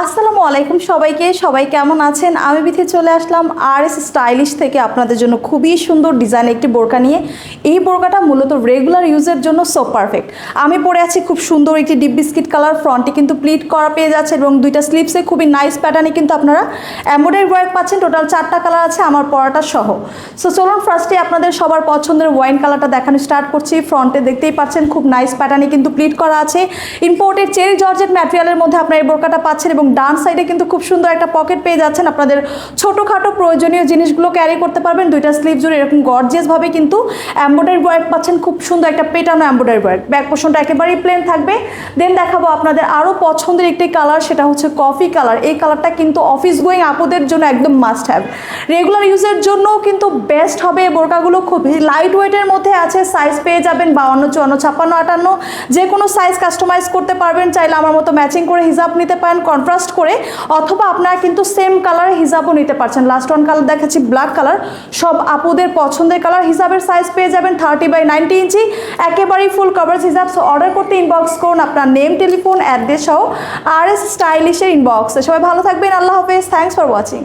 আসসালামু আলাইকুম সবাই কেমন আছেন? আমি বিথি চলে আসলাম আরএস স্টাইলিশ থেকে আপনাদের জন্য খুবই সুন্দর ডিজাইন একটি বোরকা নিয়ে। এই বোরকাটা মূলত রেগুলার ইউজের জন্য সো পারফেক্ট। আমি পরে আছি খুব সুন্দর একটি ডিপ বিস্কিট কালার, ফ্রন্টে কিন্তু প্লিট করা পেয়ে যাচ্ছে এবং দুইটা স্লিপসে খুবই নাইস প্যাটার্নে কিন্তু আপনারা এমব্রয়ডারি ওয়ার্ক পাচ্ছেন। টোটাল 4টা কালার আছে আমার পরাটা সহ। সো চলুন ফার্স্টে আপনাদের সবার পছন্দের ওয়াইন কালারটা দেখানো স্টার্ট করছি। ফ্রন্টে দেখতেই পাচ্ছেন খুব নাইস প্যাটার্নে কিন্তু প্লিট করা আছে। ইম্পোর্টেড চেরি জর্জেট ম্যাটেরিয়ালের মধ্যে আপনারা এই বোরকাটা পাচ্ছেন এবং ডান সাইডে কিন্তু খুব সুন্দর একটা পকেট পেয়ে যাচ্ছেন। আপনাদের ছোটোখাটো প্রয়োজনীয় জিনিসগুলো ক্যারি করতে পারবেন। দুইটা স্লিভ জুড়ে এরকম গর্জিয়াসভাবে কিন্তু এমব্রয়ডারি ওয়ার্ক পাচ্ছেন, খুব সুন্দর একটা পেটানো এমব্রয়ডারি ওয়ার্ক। ব্যাক পোর্শনটা একেবারেই প্লেন থাকবে। দেন দেখাবো আপনাদের আরও পছন্দের একটি কালার, সেটা হচ্ছে কফি কালার। এই কালারটা কিন্তু অফিস গোয়িং আপুদের জন্য একদম মাস্ট হ্যাভ, রেগুলার ইউজের জন্যও কিন্তু বেস্ট হবে। বোরকাগুলো খুবই লাইট ওয়েটের মধ্যে আছে। সাইজ পেয়ে যাবেন 52, 54, 56, 58, যে কোনো সাইজ কাস্টমাইজ করতে পারবেন। চাইলে আমার মতো ম্যাচিং করে হিজাব নিতে পারেন কন্ট্রাস্ট করে, অথবা আপনারা কিন্তু সেম কালার হিজাবও নিতে পারছেন। লাস্ট ওয়ান কালার দেখাচ্ছি ব্ল্যাক কালার, সব আপুদের পছন্দের কালার। হিজাবের সাইজ পেয়ে যাবেন 30/90 ইঞ্চি, একেবারেই ফুল কভারেজ হিজাব। সো অর্ডার করতে ইনবক্স করুন আপনার নেম, টেলিফোন, অ্যাড্রেস সহ আরএস স্টাইলিশের ইনবক্সে। সবাই ভালো থাকবেন, আল্লাহ হাফেজ, থ্যাংকস ফর ওয়াচিং।